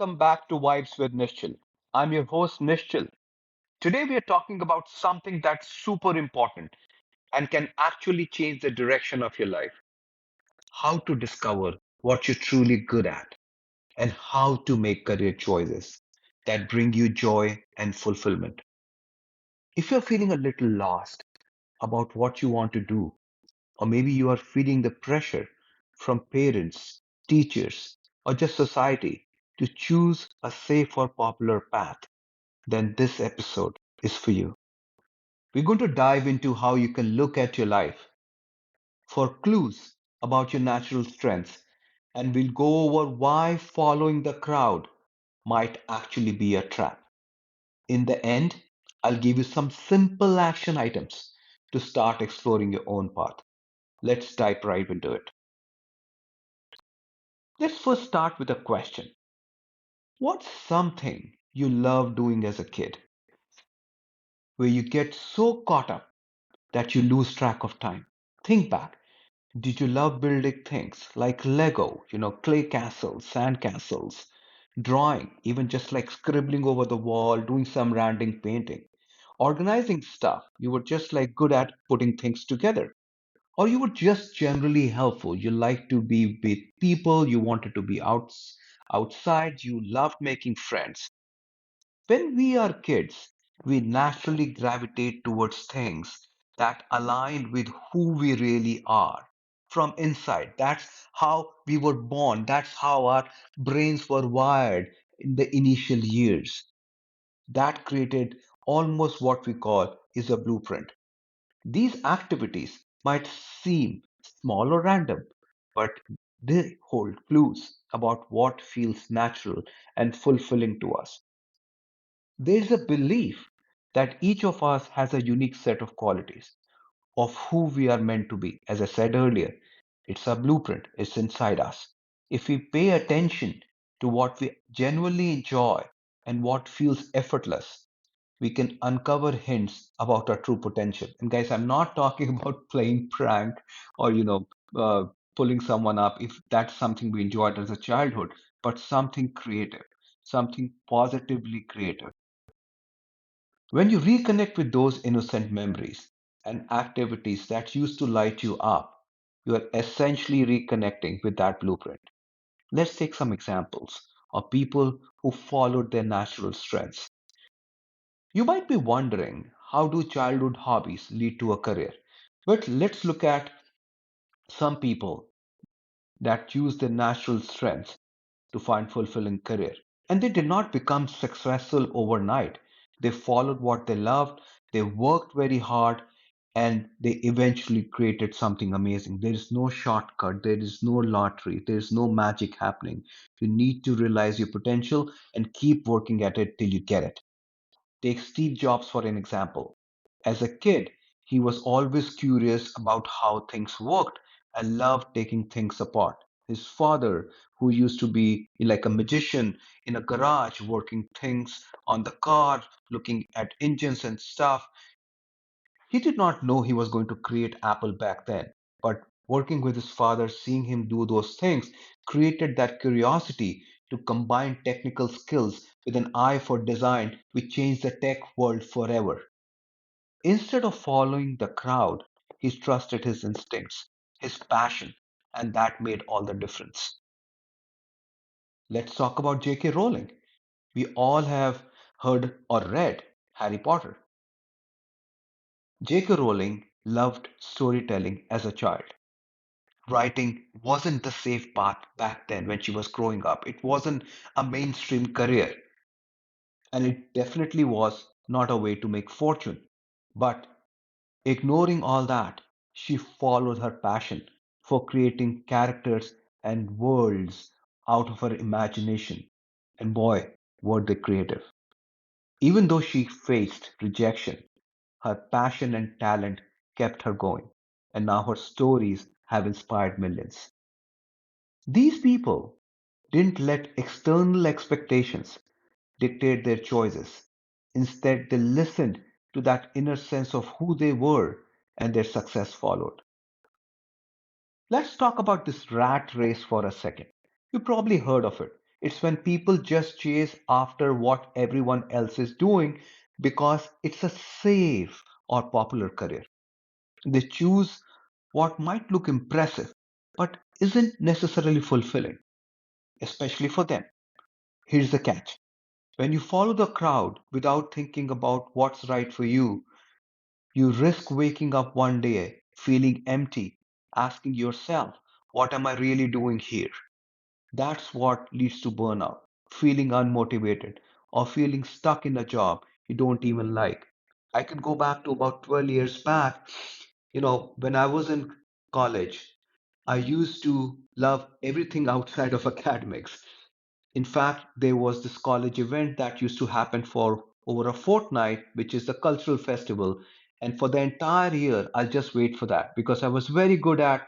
welcome back to Vibes with Nischal. I'm your host, Nischal. Today, we are talking about something that's super important and can actually change the direction of your life: how to discover what you're truly good at, and how to make career choices that bring you joy and fulfillment. If you're feeling a little lost about what you want to do, or maybe you are feeling the pressure from parents, teachers, or just society to choose a safe or popular path, then this episode is for you. We're going to dive into how you can look at your life for clues about your natural strengths, and we'll go over why following the crowd might actually be a trap. In the end, I'll give you some simple action items to start exploring your own path. Let's dive right into it. Let's first start with a question. What's something you love doing as a kid, where you get so caught up that you lose track of time? Think back. Did you love building things like Lego, clay castles, sand castles, drawing, even just like scribbling over the wall, doing some random painting, organizing stuff? You were just like good at putting things together. Or you were just generally helpful. You liked to be with people, you wanted to be outside, you loved making friends. When we are kids, we naturally gravitate towards things that align with who we really are from inside. That's how we were born. That's how our brains were wired in the initial years. That created almost what we call is a blueprint. These activities might seem small or random, but they hold clues about what feels natural and fulfilling to us. There's a belief that each of us has a unique set of qualities of who we are meant to be. As I said earlier, it's a blueprint, it's inside us. If we pay attention to what we genuinely enjoy and what feels effortless, we can uncover hints about our true potential. And guys, I'm not talking about playing prank or pulling someone up if that's something we enjoyed as a childhood, but something creative, something positively creative. When you reconnect with those innocent memories and activities that used to light you up, you are essentially reconnecting with that blueprint. Let's take some examples of people who followed their natural strengths. You might be wondering, how do childhood hobbies lead to a career? But let's look at some people that use their natural strengths to find fulfilling career. And they did not become successful overnight. They followed what they loved, they worked very hard, and they eventually created something amazing. There is no shortcut, there is no lottery, there is no magic happening. You need to realize your potential and keep working at it till you get it. Take Steve Jobs for an example. As a kid, he was always curious about how things worked and loved taking things apart. His father, who used to be like a magician in a garage working things on the car, looking at engines and stuff, he did not know he was going to create Apple back then. But working with his father, seeing him do those things, created that curiosity to combine technical skills with an eye for design, which changed the tech world forever. Instead of following the crowd, he trusted his instincts, his passion, and that made all the difference. Let's talk about J.K. Rowling. We all have heard or read Harry Potter. J.K. Rowling loved storytelling as a child. Writing wasn't the safe path back then when she was growing up. It wasn't a mainstream career, and it definitely was not a way to make fortune. But ignoring all that, she followed her passion for creating characters and worlds out of her imagination. And boy, were they creative. Even though she faced rejection, her passion and talent kept her going. And now her stories have inspired millions. These people didn't let external expectations dictate their choices. Instead, they listened to that inner sense of who they were, and their success followed. Let's talk about this rat race for a second. You probably heard of it. It's when people just chase after what everyone else is doing because it's a safe or popular career. They choose what might look impressive but isn't necessarily fulfilling, especially for them. Here's the catch: when you follow the crowd without thinking about what's right for you risk waking up one day feeling empty, asking yourself, what am I really doing here? That's what leads to burnout, feeling unmotivated, or feeling stuck in a job you don't even like. I can go back to about 12 years back. When I was in college, I used to love everything outside of academics. In fact, there was this college event that used to happen for over a fortnight, which is the cultural festival. And for the entire year, I'll just wait for that because I was very good at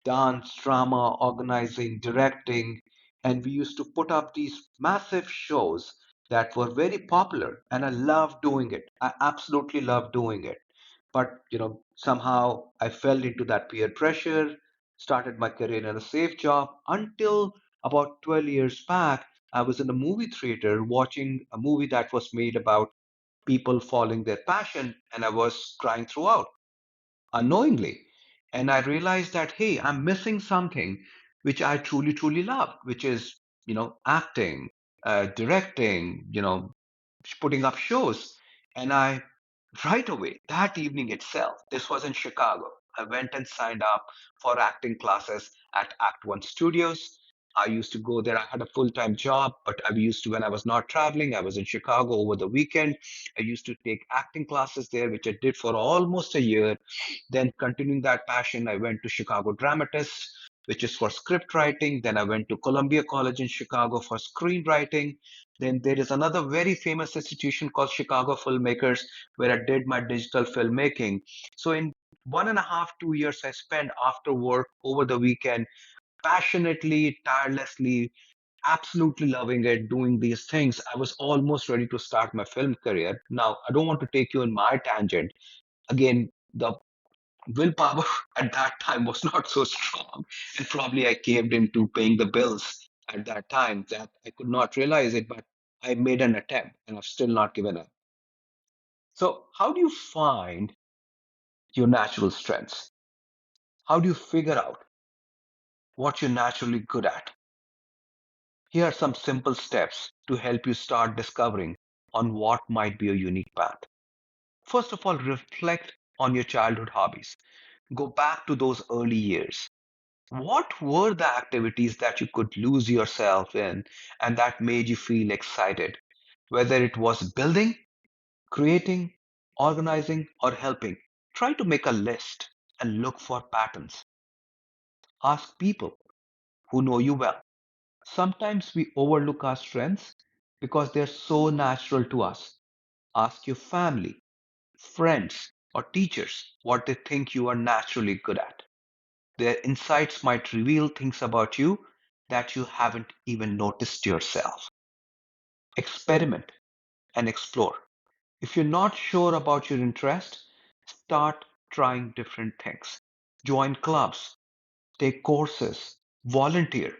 dance, drama, organizing, directing, and we used to put up these massive shows that were very popular, and I loved doing it. I absolutely loved doing it. But somehow I fell into that peer pressure, started my career in a safe job until about 12 years back. I was in a movie theater watching a movie that was made about people following their passion, and I was crying throughout unknowingly. And I realized that, hey, I'm missing something which I truly, truly love, which is, acting, directing, putting up shows. And I, right away, that evening itself, this was in Chicago, I went and signed up for acting classes at Act One Studios. I used to go there. I had a full-time job, but I used to, when I was not traveling, I was in Chicago over the weekend. I used to take acting classes there, which I did for almost a year. Then, continuing that passion, I went to Chicago Dramatist, which is for script writing. Then I went to Columbia College in Chicago for screenwriting. Then there is another very famous institution called Chicago Filmmakers, where I did my digital filmmaking. So in 1.5, 2 years I spent after work over the weekend, passionately, tirelessly, absolutely loving it, doing these things. I was almost ready to start my film career. Now, I don't want to take you in my tangent. Again, the willpower at that time was not so strong, and probably I caved into paying the bills at that time that I could not realize it, but I made an attempt and I've still not given up. So, how do you find your natural strengths? How do you figure out what you're naturally good at? Here are some simple steps to help you start discovering on what might be a unique path. First of all, reflect on your childhood hobbies. Go back to those early years. What were the activities that you could lose yourself in and that made you feel excited? Whether it was building, creating, organizing, or helping, try to make a list and look for patterns. Ask people who know you well. Sometimes we overlook our strengths because they're so natural to us. Ask your family, friends, or teachers what they think you are naturally good at. Their insights might reveal things about you that you haven't even noticed yourself. Experiment and explore. If you're not sure about your interest, start trying different things. Join clubs, take courses, volunteer,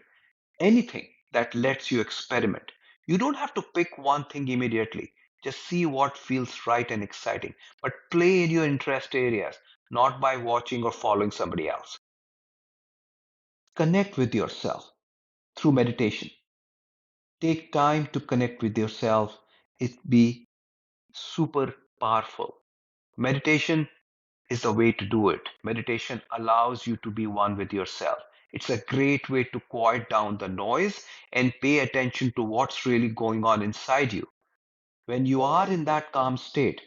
anything that lets you experiment. You don't have to pick one thing immediately. Just see what feels right and exciting. But play in your interest areas, not by watching or following somebody else. Connect with yourself through meditation. Take time to connect with yourself. It be super powerful. Meditation is the way to do it. Meditation allows you to be one with yourself. It's a great way to quiet down the noise and pay attention to what's really going on inside you. When you are in that calm state,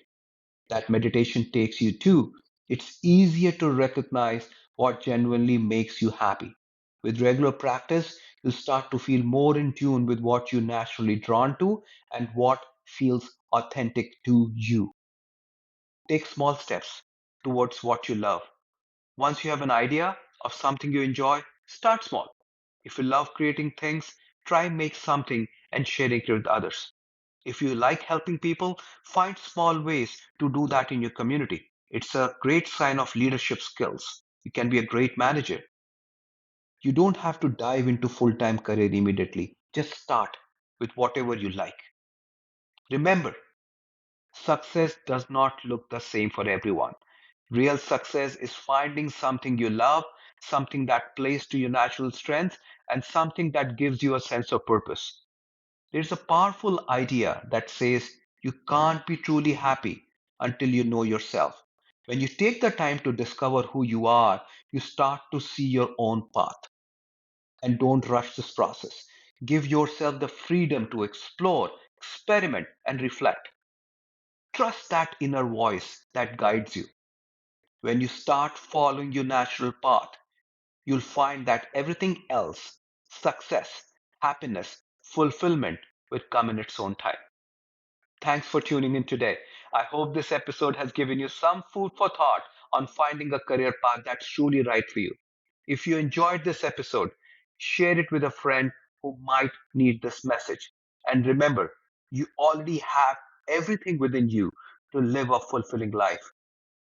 that meditation takes you to, it's easier to recognize what genuinely makes you happy. With regular practice, you'll start to feel more in tune with what you're naturally drawn to and what feels authentic to you. Take small steps towards what you love. Once you have an idea of something you enjoy, start small. If you love creating things, try make something and share it with others. If you like helping people, find small ways to do that in your community. It's a great sign of leadership skills. You can be a great manager. You don't have to dive into full-time career immediately. Just start with whatever you like. Remember, success does not look the same for everyone. Real success is finding something you love, something that plays to your natural strengths, and something that gives you a sense of purpose. There's a powerful idea that says you can't be truly happy until you know yourself. When you take the time to discover who you are, you start to see your own path. And don't rush this process. Give yourself the freedom to explore, experiment, and reflect. Trust that inner voice that guides you. When you start following your natural path, you'll find that everything else, success, happiness, fulfillment, will come in its own time. Thanks for tuning in today. I hope this episode has given you some food for thought on finding a career path that's truly right for you. If you enjoyed this episode, share it with a friend who might need this message. And remember, you already have everything within you to live a fulfilling life.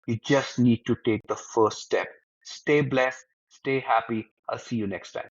You just need to take the first step. Stay blessed, stay happy. I'll see you next time.